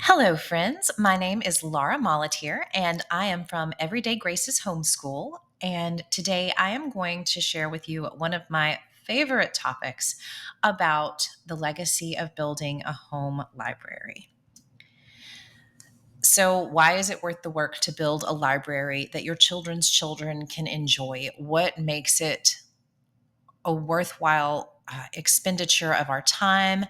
Hello, friends. My name is Laura Molletier, and I am from Everyday Graces Homeschool. And today I am going to share with you one of my favorite topics about the legacy of building a home library. So, why is it worth the work to build a library that your children's children can enjoy? What makes it a worthwhile expenditure of our time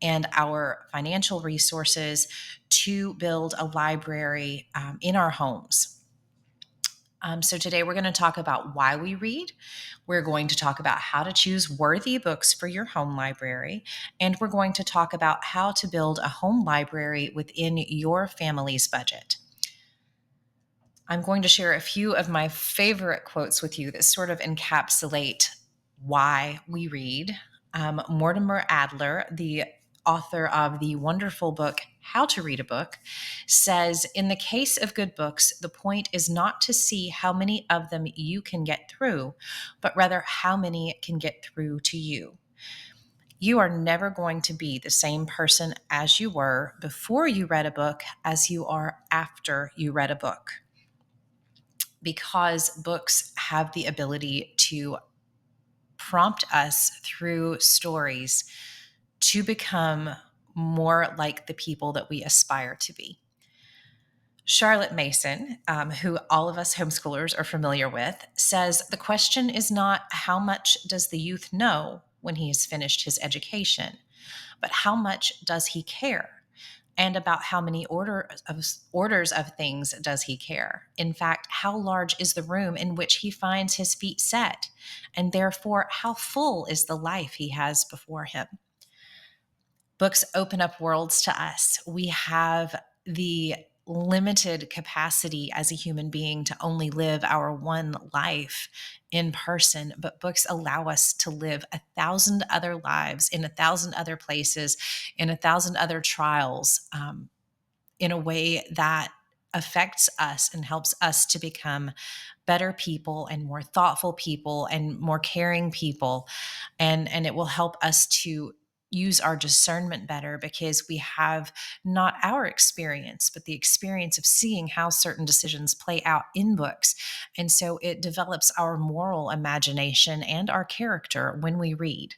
and our financial resources to build a library in our homes? So, today we're going to talk about why we read. We're going to talk about how to choose worthy books for your home library. And we're going to talk about how to build a home library within your family's budget. I'm going to share a few of my favorite quotes with you that sort of encapsulate why we read. Mortimer Adler, the author of the wonderful book How to Read a Book, says, "In the case of good books, the point is not to see how many of them you can get through, but rather how many can get through to you. You are never going to be the same person as you were before you read a book as you are after you read a book, because books have the ability to prompt us through stories to become more like the people that we aspire to be." Charlotte Mason, who all of us homeschoolers are familiar with, says, "The question is not how much does the youth know when he has finished his education, but how much does he care? And about how many orders of things does he care? In fact, how large is the room in which he finds his feet set? And therefore, how full is the life he has before him?" Books open up worlds to us. We have the limited capacity as a human being to only live our one life in person, but books allow us to live 1,000 other lives in 1,000 other places, in 1,000 other trials, in a way that affects us and helps us to become better people and more thoughtful people and more caring people. And it will help us to use our discernment better, because we have not our experience, but the experience of seeing how certain decisions play out in books. And so it develops our moral imagination and our character when we read.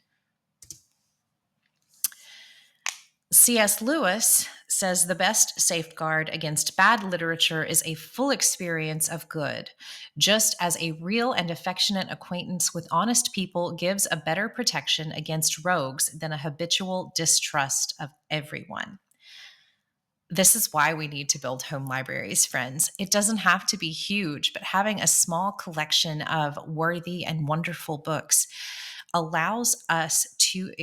C.S. Lewis says the best safeguard against bad literature is a full experience of good, just as a real and affectionate acquaintance with honest people gives a better protection against rogues than a habitual distrust of everyone. This is why we need to build home libraries, friends. It doesn't have to be huge, but having a small collection of worthy and wonderful books allows us to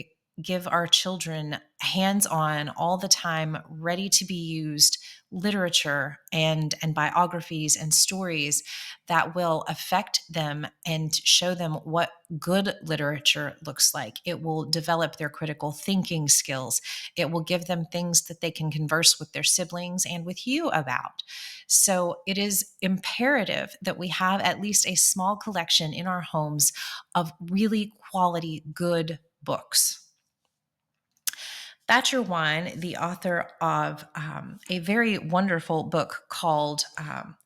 give our children hands on, all the time, ready to be used literature and biographies and stories that will affect them and show them what good literature looks like. It will develop their critical thinking skills. It will give them things that they can converse with their siblings and with you about. So it is imperative that we have at least a small collection in our homes of really quality, good books. Thatcher Wine, the author of a very wonderful book called,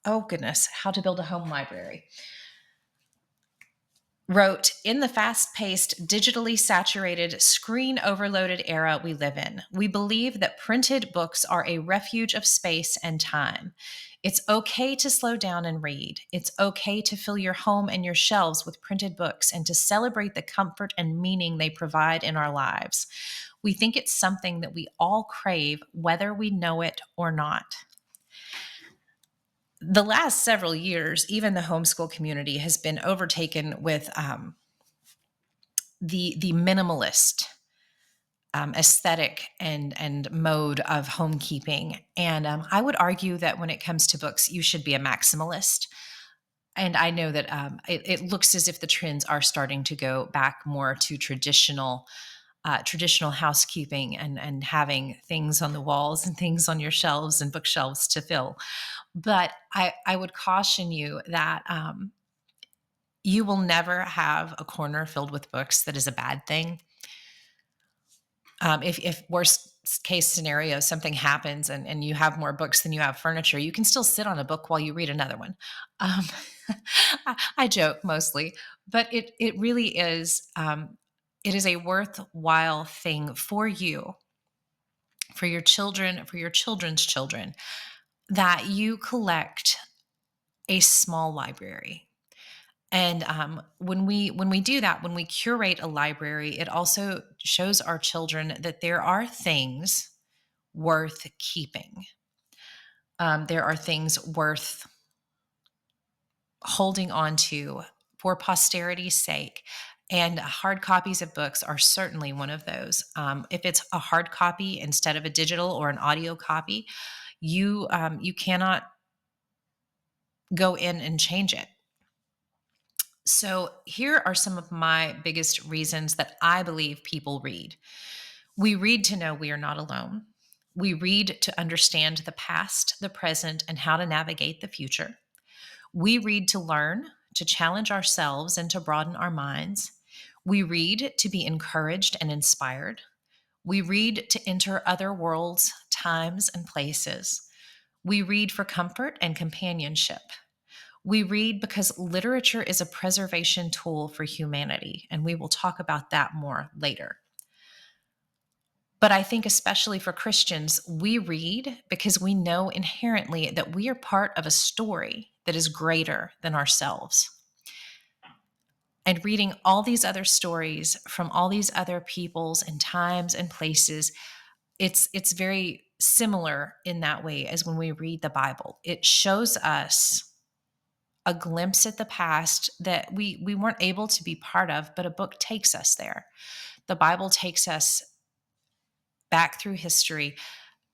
oh goodness, How to Build a Home Library, wrote, "In the fast-paced, digitally saturated, screen-overloaded era we live in, we believe that printed books are a refuge of space and time. It's okay to slow down and read. It's okay to fill your home and your shelves with printed books and to celebrate the comfort and meaning they provide in our lives. We think it's something that we all crave, whether we know it or not." The last several years, even the homeschool community has been overtaken with the minimalist aesthetic and mode of homekeeping. And I would argue that when it comes to books, you should be a maximalist. And I know that it looks as if the trends are starting to go back more to traditional housekeeping and having things on the walls and things on your shelves and bookshelves to fill. But I would caution you that you will never have a corner filled with books that is a bad thing. If worse case scenario, something happens and you have more books than you have furniture, you can still sit on a book while you read another one. Um, I joke mostly, but it really is. It is a worthwhile thing for you, for your children, for your children's children, that you collect a small library. And when we do that, when we curate a library, it also shows our children that there are things worth keeping. There are things worth holding on to for posterity's sake. And hard copies of books are certainly one of those. If it's a hard copy instead of a digital or an audio copy, you cannot go in and change it. So here are some of my biggest reasons that I believe people read. We read to know we are not alone. We read to understand the past, the present, and how to navigate the future. We read to learn, to challenge ourselves, and to broaden our minds. We read to be encouraged and inspired. We read to enter other worlds, times, and places. We read for comfort and companionship. We read because literature is a preservation tool for humanity, and we will talk about that more later. But I think, especially for Christians, we read because we know inherently that we are part of a story that is greater than ourselves. And reading all these other stories from all these other peoples and times and places, it's very similar in that way as when we read the Bible. It shows us a glimpse at the past that we weren't able to be part of, but a book takes us there. The Bible takes us back through history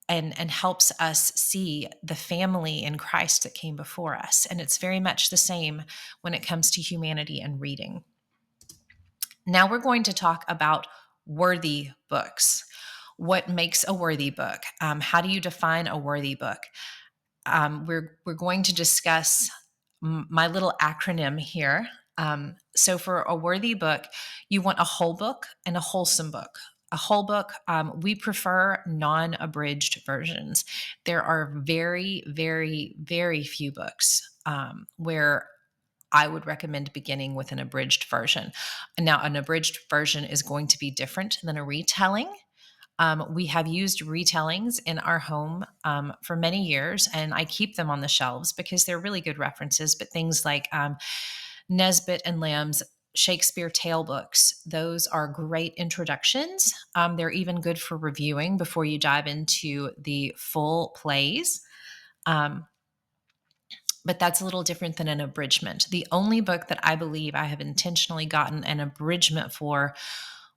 and helps us see the family in Christ that came before us. And it's very much the same when it comes to humanity and reading. Now we're going to talk about worthy books. What makes a worthy book? How do you define a worthy book? We're going to discuss my little acronym here. So for a worthy book, you want a whole book and a wholesome book. A whole book, we prefer non-abridged versions. There are very, very, very few books where I would recommend beginning with an abridged version. Now, an abridged version is going to be different than a retelling. We have used retellings in our home for many years, and I keep them on the shelves because they're really good references. But things like Nesbitt and Lamb's Shakespeare tale books, those are great introductions. They're even good for reviewing before you dive into the full plays. But that's a little different than an abridgment. The only book that I believe I have intentionally gotten an abridgment for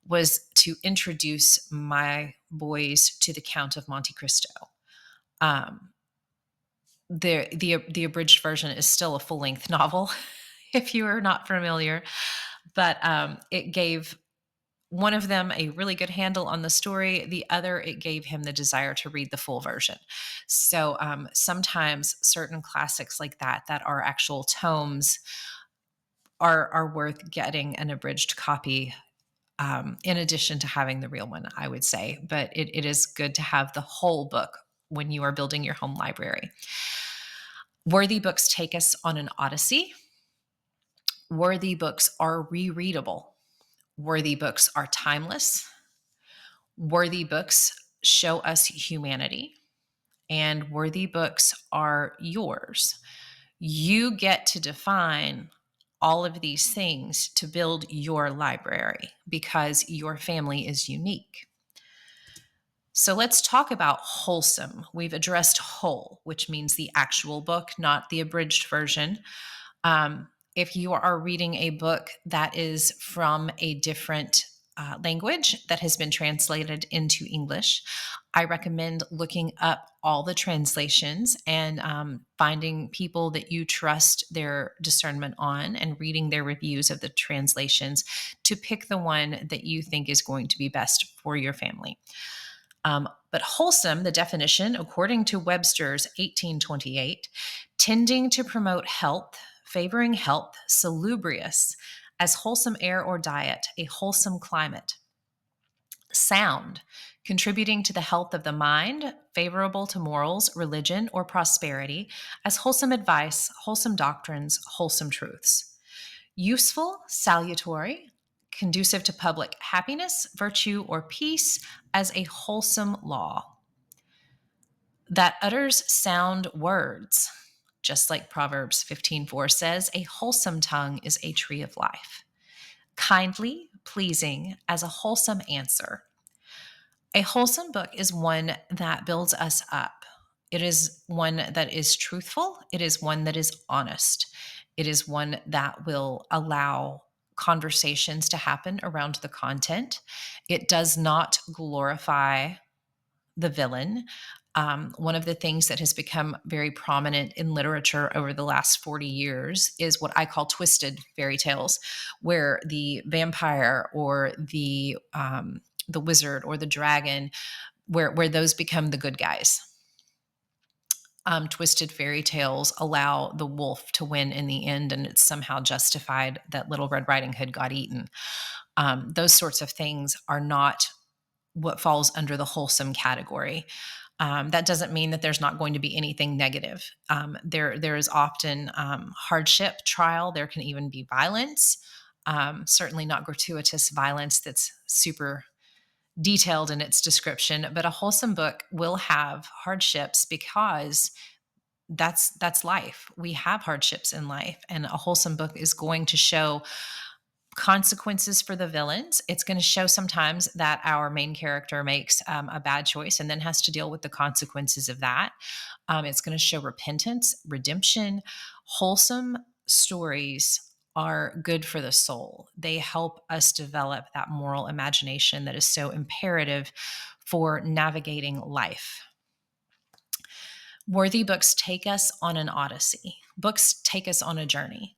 was to introduce my boys to the Count of Monte Cristo. Um, the abridged version is still a full length novel, if you are not familiar, but it gave one of them a really good handle on the story. The other, it gave him the desire to read the full version. So sometimes certain classics like that are actual tomes, are worth getting an abridged copy in addition to having the real one, I would say. But it is good to have the whole book when you are building your home library. Worthy books take us on an odyssey. Worthy books are rereadable. Worthy books are timeless. Worthy books show us humanity. And worthy books are yours. You get to define all of these things to build your library because your family is unique. So let's talk about wholesome. We've addressed whole, which means the actual book, not the abridged version. If you are reading a book that is from a different language that has been translated into English, I recommend looking up all the translations and finding people that you trust their discernment on and reading their reviews of the translations to pick the one that you think is going to be best for your family. But wholesome, the definition, according to Webster's 1828, tending to promote health, favoring health, salubrious, as wholesome air or diet, a wholesome climate. Sound, contributing to the health of the mind, favorable to morals, religion, or prosperity, as wholesome advice, wholesome doctrines, wholesome truths. Useful, salutary, conducive to public happiness, virtue, or peace, as a wholesome law. That utters sound words, just like Proverbs 15:4 says, a wholesome tongue is a tree of life. Kindly, pleasing, as a wholesome answer. A wholesome book is one that builds us up. It is one that is truthful. It is one that is honest. It is one that will allow conversations to happen around the content. It does not glorify the villain. One of the things that has become very prominent in literature over the last 40 years is what I call twisted fairy tales, where the vampire or the wizard or the dragon, where those become the good guys. Twisted fairy tales allow the wolf to win in the end, and it's somehow justified that Little Red Riding Hood got eaten. Those sorts of things are not what falls under the wholesome category. That doesn't mean that there's not going to be anything negative. There is often hardship, trial. There can even be violence. Certainly not gratuitous violence that's super detailed in its description, but a wholesome book will have hardships because that's life. We have hardships in life, and a wholesome book is going to show consequences for the villains. It's going to show sometimes that our main character makes a bad choice and then has to deal with the consequences of that. It's going to show repentance, redemption. Wholesome stories are good for the soul. They help us develop that moral imagination that is so imperative for navigating life. Worthy books take us on an odyssey. Books take us on a journey.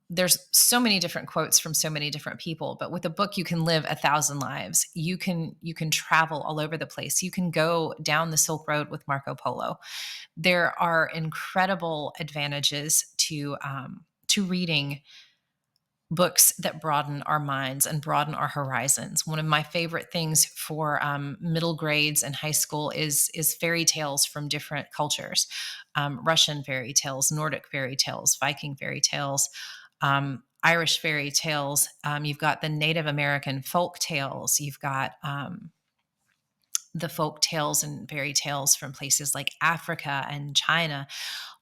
There's so many different quotes from so many different people, but with a book you can live 1,000 lives. You can travel all over the place. You can go down the Silk Road with Marco Polo. There are incredible advantages to reading books that broaden our minds and broaden our horizons. One of my favorite things for middle grades and high school is fairy tales from different cultures. Russian fairy tales, Nordic fairy tales, Viking fairy tales, Irish fairy tales. You've got the Native American folk tales. You've got the folk tales and fairy tales from places like Africa and China.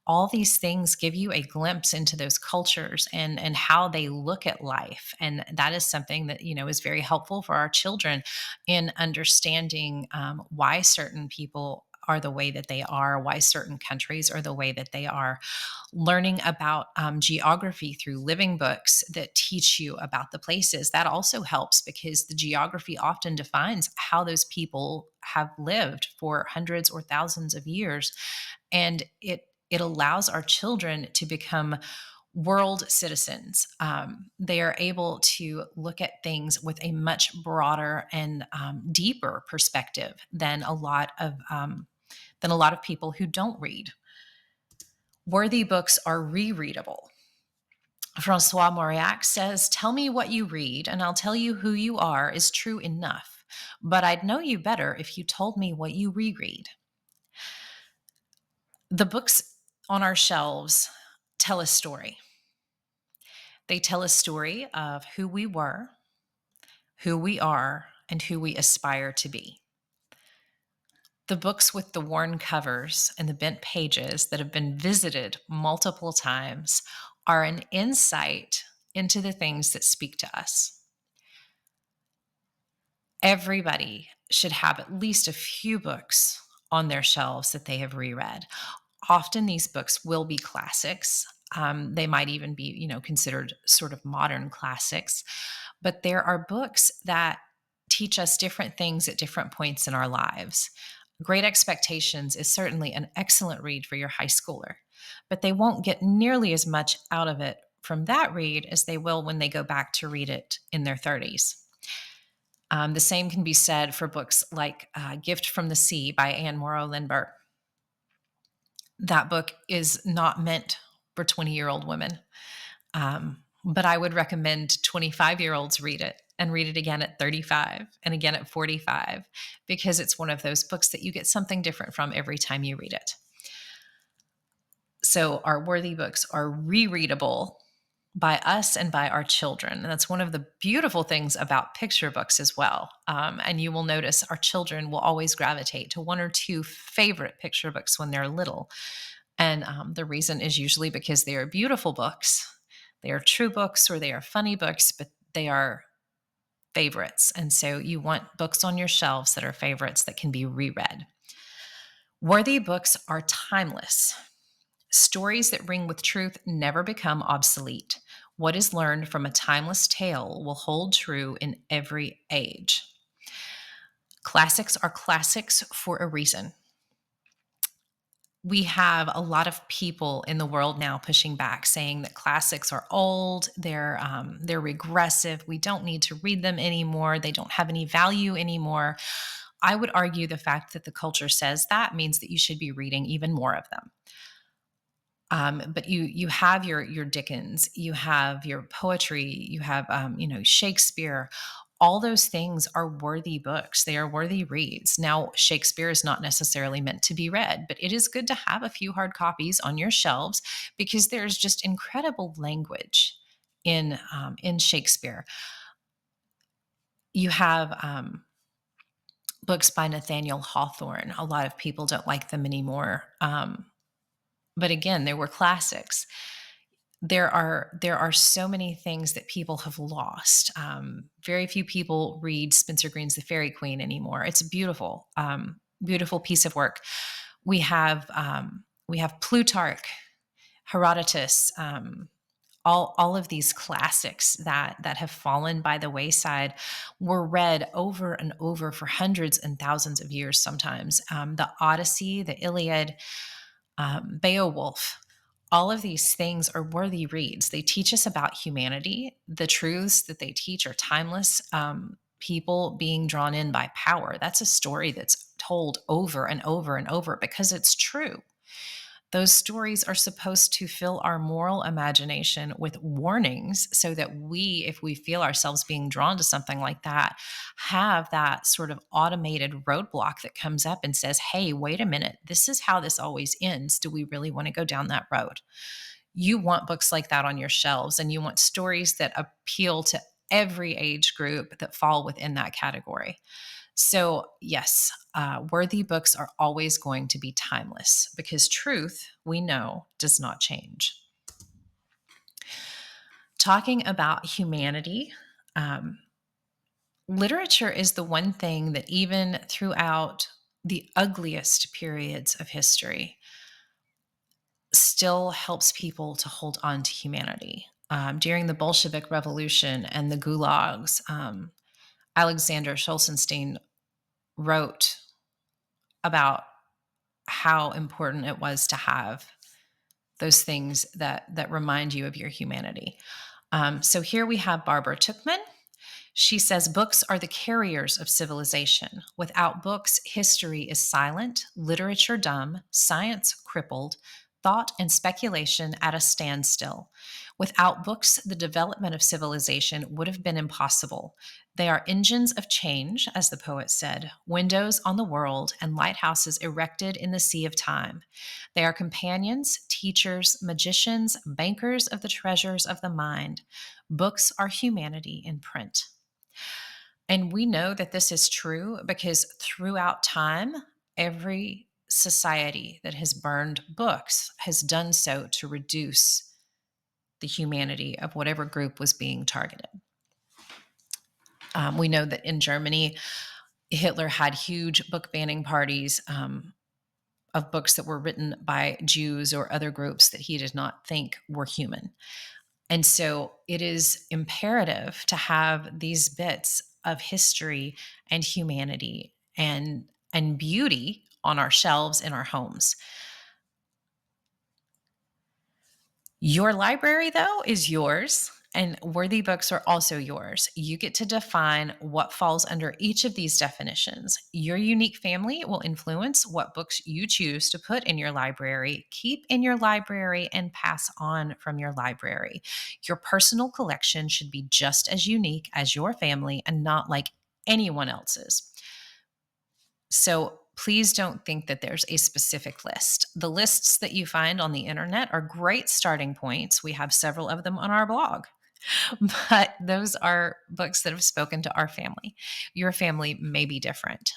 All these things give you a glimpse into those cultures and how they look at life, and that is something that is very helpful for our children in understanding why certain people are the way that they are, why certain countries are the way that they are. Learning about geography through living books that teach you about the places, that also helps because the geography often defines how those people have lived for hundreds or thousands of years, and it allows our children to become world citizens. They are able to look at things with a much broader and deeper perspective than a lot of people who don't read. Worthy books are rereadable. Francois Mauriac says, "Tell me what you read, and I'll tell you who you are is true enough. But I'd know you better if you told me what you reread." The books on our shelves tell a story. They tell a story of who we were, who we are, and who we aspire to be. The books with the worn covers and the bent pages that have been visited multiple times are an insight into the things that speak to us. Everybody should have at least a few books on their shelves that they have reread. Often these books will be classics. They might even be, considered sort of modern classics. But there are books that teach us different things at different points in our lives. Great Expectations is certainly an excellent read for your high schooler, but they won't get nearly as much out of it from that read as they will when they go back to read it in their 30s. The same can be said for books like Gift from the Sea by Anne Morrow Lindbergh. That book is not meant for 20-year-old women, but I would recommend 25-year-olds read it and read it again at 35 and again at 45, because it's one of those books that you get something different from every time you read it. So our worthy books are rereadable by us and by our children. And that's one of the beautiful things about picture books as well. And you will notice our children will always gravitate to one or two favorite picture books when they're little. And the reason is usually because they are beautiful books. They are true books or they are funny books, but they are favorites. And so you want books on your shelves that are favorites that can be reread. Worthy books are timeless. Stories that ring with truth never become obsolete. What is learned from a timeless tale will hold true in every age. Classics are classics for a reason. We have a lot of people in the world now pushing back, saying that classics are old, they're regressive, we don't need to read them anymore, they don't have any value anymore. I would argue the fact that the culture says that means that you should be reading even more of them. But you have your Dickens, you have your poetry, you have Shakespeare. All those things are worthy books. They are worthy reads. Now, Shakespeare is not necessarily meant to be read, but it is good to have a few hard copies on your shelves because there's just incredible language in Shakespeare. You have books by Nathaniel Hawthorne. A lot of people don't like them anymore. But again, they were classics. There are so many things that people have lost. Very few people read Spencer Green's The Fairy Queen anymore. It's a beautiful, beautiful piece of work. We have Plutarch, Herodotus, all of these classics that have fallen by the wayside were read over and over for hundreds and thousands of years. Sometimes the Odyssey, the Iliad, Beowulf. All of these things are worthy reads. They teach us about humanity. The truths that they teach are timeless. People being drawn in by power. That's a story that's told over and over and over because it's true. Those stories are supposed to fill our moral imagination with warnings so that we, if we feel ourselves being drawn to something like that, have that sort of automated roadblock that comes up and says, hey, wait a minute, this is how this always ends. Do we really want to go down that road? You want books like that on your shelves, and you want stories that appeal to every age group that fall within that category. So, yes, worthy books are always going to be timeless because truth, we know, does not change. Talking about humanity, literature is the one thing that even throughout the ugliest periods of history still helps people to hold on to humanity. During the Bolshevik Revolution and the gulags, Alexander Solzhenitsyn wrote about how important it was to have those things that remind you of your humanity. So here we have Barbara Tuchman. She says books are the carriers of civilization. Without books, history is silent, literature dumb, science crippled, thought and speculation at a standstill. Without books, the development of civilization would have been impossible. They are engines of change, as the poet said, windows on the world and lighthouses erected in the sea of time. They are companions, teachers, magicians, bankers of the treasures of the mind. Books are humanity in print. And we know that this is true because throughout time, every society that has burned books has done so to reduce the humanity of whatever group was being targeted. We know that in Germany, Hitler had huge book banning parties of books that were written by Jews or other groups that he did not think were human. And so it is imperative to have these bits of history and humanity and beauty on our shelves in our homes. Your library, though, is yours. And worthy books are also yours. You get to define what falls under each of these definitions. Your unique family will influence what books you choose to put in your library, keep in your library, and pass on from your library. Your personal collection should be just as unique as your family and not like anyone else's. So please don't think that there's a specific list. The lists that you find on the internet are great starting points. We have several of them on our blog. But those are books that have spoken to our family. Your family may be different.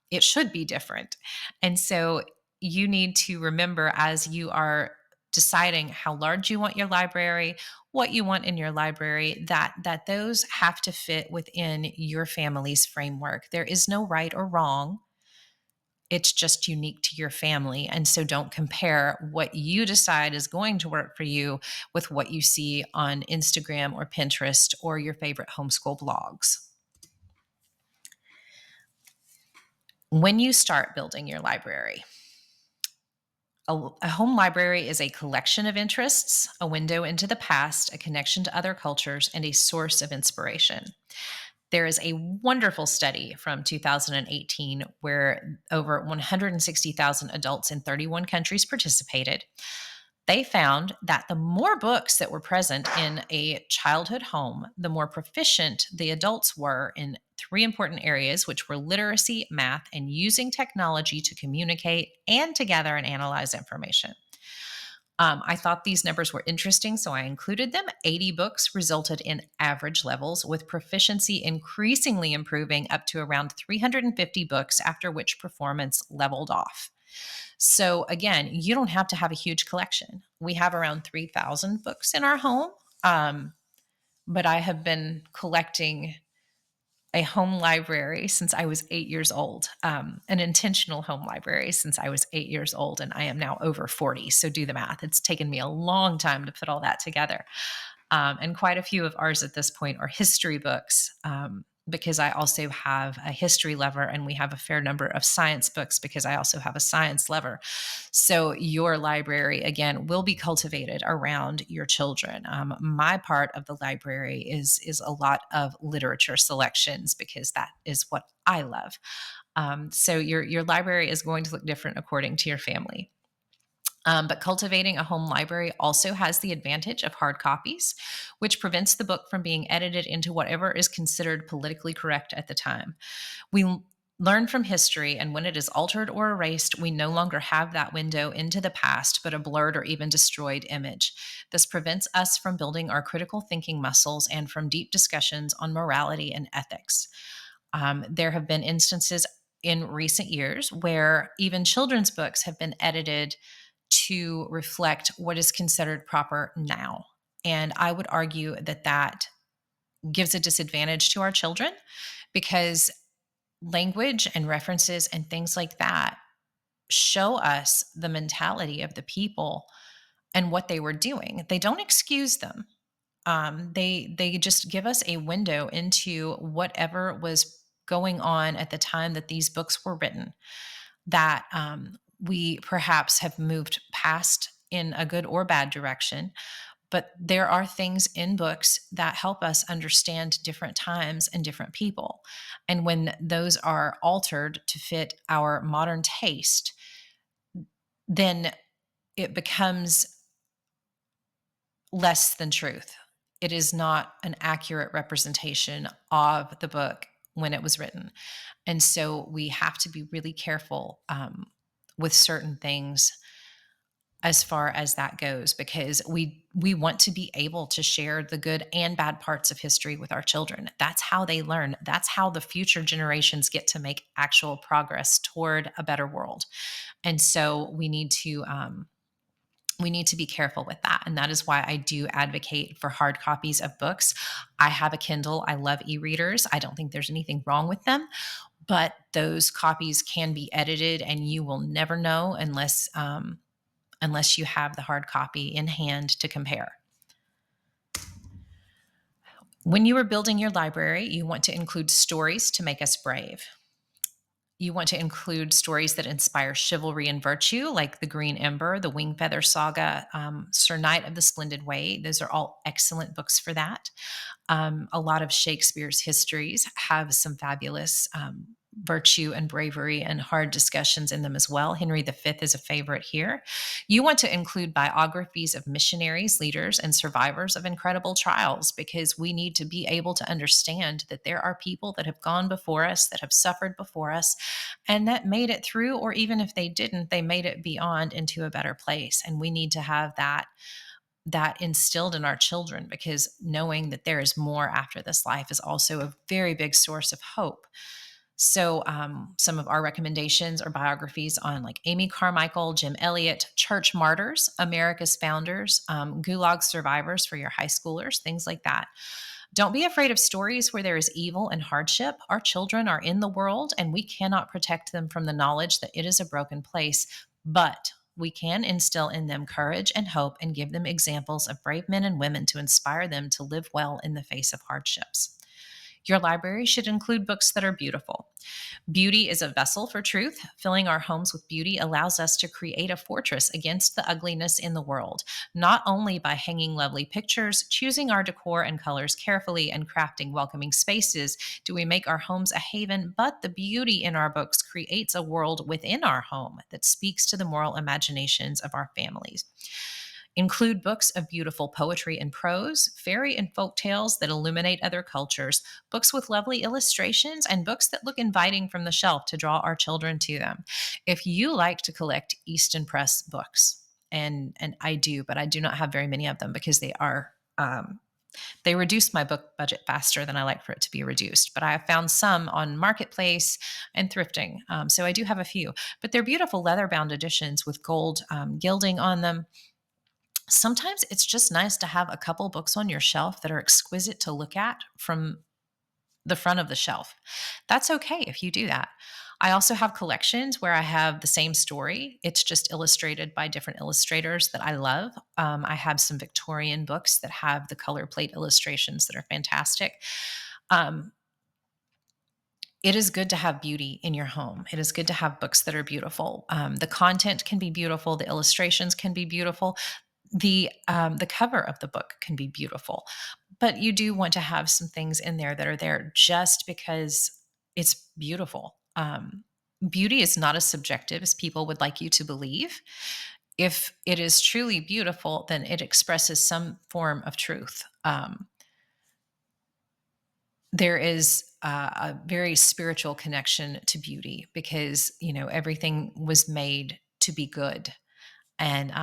It should be different. And so you need to remember as you are deciding how large you want your library, what you want in your library, that those have to fit within your family's framework. There is no right or wrong. It's just unique to your family. And so don't compare what you decide is going to work for you with what you see on Instagram or Pinterest or your favorite homeschool blogs. When you start building your library, a home library is a collection of interests, a window into the past, a connection to other cultures, and a source of inspiration. There is a wonderful study from 2018 where over 160,000 adults in 31 countries participated. They found that the more books that were present in a childhood home, the more proficient the adults were in three important areas, which were literacy, math, and using technology to communicate and to gather and analyze information. I thought these numbers were interesting, so I included them. 80 books resulted in average levels, with proficiency increasingly improving up to around 350 books, after which performance leveled off. So, again, you don't have to have a huge collection. We have around 3,000 books in our home, but I have been collecting a home library since I was 8 years old, an intentional home library since I was 8 years old, and I am now over 40. So do the math. It's taken me a long time to put all that together. And quite a few of ours at this point are history books, because I also have a history lover, and we have a fair number of science books because I also have a science lover. So your library, again, will be cultivated around your children. My part of the library is a lot of literature selections because that is what I love. So your library is going to look different according to your family. But cultivating a home library also has the advantage of hard copies, which prevents the book from being edited into whatever is considered politically correct at the time. We learn from history, and when it is altered or erased, we no longer have that window into the past, but a blurred or even destroyed image. This prevents us from building our critical thinking muscles and from deep discussions on morality and ethics. There have been instances in recent years where even children's books have been edited to reflect what is considered proper now. And I would argue that that gives a disadvantage to our children because language and references and things like that show us the mentality of the people and what they were doing. They don't excuse them. They just give us a window into whatever was going on at the time that these books were written, that we perhaps have moved past in a good or bad direction. But there are things in books that help us understand different times and different people. And when those are altered to fit our modern taste, then it becomes less than truth. It is not an accurate representation of the book when it was written. And so we have to be really careful with certain things as far as that goes, because we want to be able to share the good and bad parts of history with our children. That's how they learn. That's how the future generations get to make actual progress toward a better world. And so we need to be careful with that. And that is why I do advocate for hard copies of books. I have a Kindle. I love e-readers. I don't think there's anything wrong with them, but those copies can be edited, and you will never know unless you have the hard copy in hand to compare. When you are building your library, you want to include stories to make us brave. You want to include stories that inspire chivalry and virtue, like The Green Ember, The Wingfeather Saga, Sir Knight of the Splendid Way. Those are all excellent books for that. A lot of Shakespeare's histories have some fabulous virtue and bravery and hard discussions in them as well. Henry V is a favorite here. You want to include biographies of missionaries, leaders, and survivors of incredible trials because we need to be able to understand that there are people that have gone before us, that have suffered before us, and that made it through, or even if they didn't, they made it beyond into a better place. And we need to have that instilled in our children because knowing that there is more after this life is also a very big source of hope. So, some of our recommendations are biographies on like Amy Carmichael, Jim Elliot, church martyrs, America's founders, Gulag survivors for your high schoolers, things like that. Don't be afraid of stories where there is evil and hardship. Our children are in the world and we cannot protect them from the knowledge that it is a broken place, but we can instill in them courage and hope and give them examples of brave men and women to inspire them to live well in the face of hardships. Your library should include books that are beautiful. Beauty is a vessel for truth. Filling our homes with beauty allows us to create a fortress against the ugliness in the world, not only by hanging lovely pictures, choosing our decor and colors carefully, and crafting welcoming spaces do we make our homes a haven, but the beauty in our books creates a world within our home that speaks to the moral imaginations of our families. Include books of beautiful poetry and prose, fairy and folk tales that illuminate other cultures, books with lovely illustrations, and books that look inviting from the shelf to draw our children to them. If you like to collect Easton Press books, and I do, but I do not have very many of them because they reduced my book budget faster than I like for it to be reduced. But I have found some on Marketplace and thrifting, so I do have a few. But they're beautiful leather bound editions with gold gilding on them. Sometimes it's just nice to have a couple books on your shelf that are exquisite to look at from the front of the shelf. That's okay if you do that. I also have collections where I have the same story. It's just illustrated by different illustrators that I love. I have some Victorian books that have the color plate illustrations that are fantastic. Um, it is good to have beauty in your home. It is good to have books that are beautiful. The content can be beautiful. The illustrations can be beautiful. The cover of the book can be beautiful, but you do want to have some things in there that are there just because it's beautiful. Beauty is not as subjective as people would like you to believe. If it is truly beautiful, then it expresses some form of truth. There is a very spiritual connection to beauty because everything was made to be good. And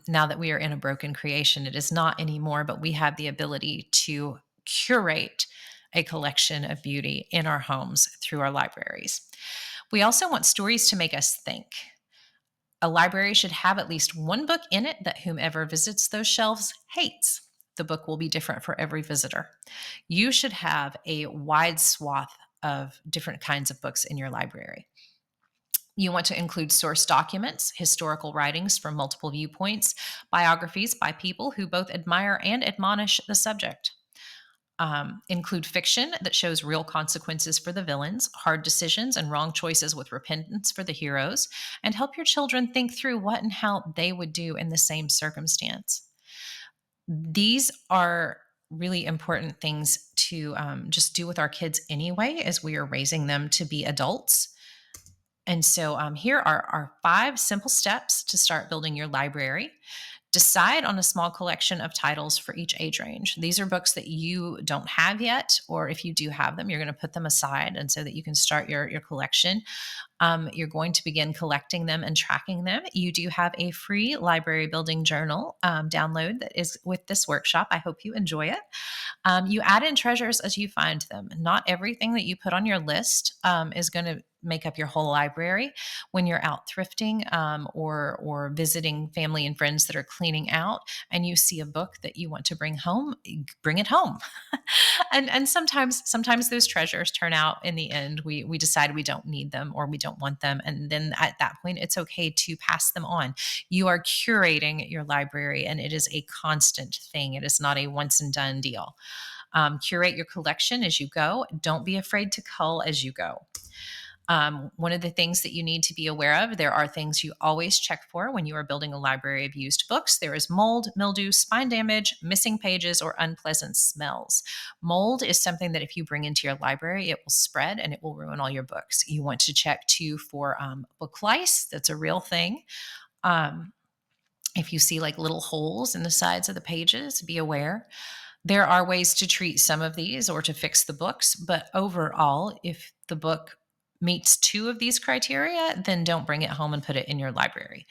now that we are in a broken creation, it is not anymore, but we have the ability to curate a collection of beauty in our homes through our libraries. We also want stories to make us think. A library should have at least one book in it that whomever visits those shelves hates. The book will be different for every visitor. You should have a wide swath of different kinds of books in your library. You want to include source documents, historical writings from multiple viewpoints, biographies by people who both admire and admonish the subject. Include fiction that shows real consequences for the villains, hard decisions and wrong choices with repentance for the heroes, and help your children think through what and how they would do in the same circumstance. These are really important things to just do with our kids anyway, as we are raising them to be adults. And so here are our 5 simple steps to start building your library. Decide on a small collection of titles for each age range. These are books that you don't have yet, or if you do have them, you're going to put them aside and so that you can start your collection. You're going to begin collecting them and tracking them. You do have a free library building journal download that is with this workshop. I hope you enjoy it. You add in treasures as you find them. Not everything that you put on your list is going to make up your whole library. When you're out thrifting or visiting family and friends that are cleaning out, and you see a book that you want to bring home, bring it home. And sometimes those treasures turn out in the end. We decide we don't need them or we don't want them, and then at that point, it's okay to pass them on. You are curating your library, and it is a constant thing. It is not a once and done deal. Curate your collection as you go. Don't be afraid to cull as you go. One of the things that you need to be aware of, there are things you always check for when you are building a library of used books. There is mold, mildew, spine damage, missing pages, or unpleasant smells. Mold is something that if you bring into your library, it will spread and it will ruin all your books. You want to check too for book lice. That's a real thing. Um, if you see like little holes in the sides of the pages, be aware. There are ways to treat some of these or to fix the books, but overall, if the book meets two of these criteria, then don't bring it home and put it in your library.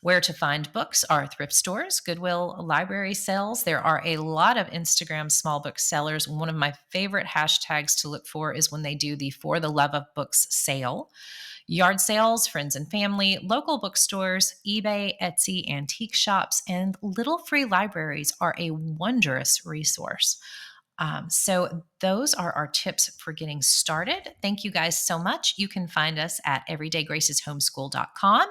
Where to find books are thrift stores, Goodwill, library sales. There are a lot of Instagram small book sellers. One of my favorite hashtags to look for is when they do the For the Love of Books sale. Yard sales, friends and family, local bookstores, eBay, Etsy, antique shops, and little free libraries are a wondrous resource. So, those are our tips for getting started. Thank you guys so much. You can find us at everydaygraceshomeschool.com.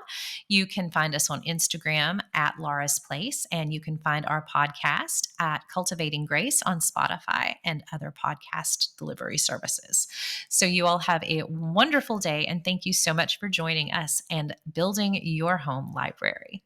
You can find us on Instagram at Laura's Place, and you can find our podcast at Cultivating Grace on Spotify and other podcast delivery services. So, you all have a wonderful day, and thank you so much for joining us and building your home library.